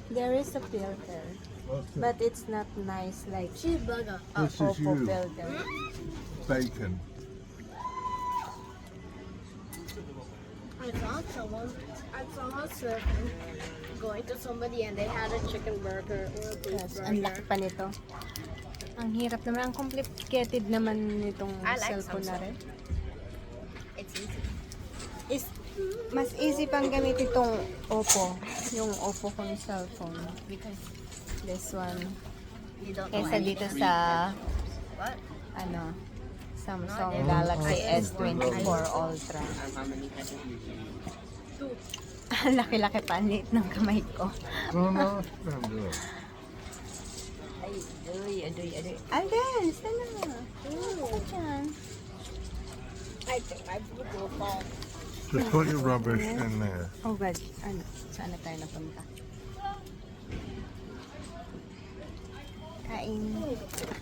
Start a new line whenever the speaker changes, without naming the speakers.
There is a filter,
What's
but
it?
it's not nice like
Cheeseburger.
This is
Oppo
you.
filter.
Bacon.
I saw surfing, going to somebody and they had a chicken burger or a beef
Yes, ang laki
burger.
pa nito. Ang hirap naman, ang complicated naman nitong
I like
cellphone na
Samsung.
rin.
It's easy.
Is mas easy pang gamit itong Oppo, yung Oppo kong cellphone.
Because
This one.
you don't know
Kesa dito
anything.
sa
What?
ano, Samsung
No,
Galaxy
I-
S24 Ultra.
How many Two.
Ang laki-laki pa, ang liit ng kamay ko.
Oh no, don't do it.
Adoy. Alden, sana na. Diyan.
I think my food will fall.
Just put your rubbish in there.
Oh God, ano, saan na tayo napunta? Kain.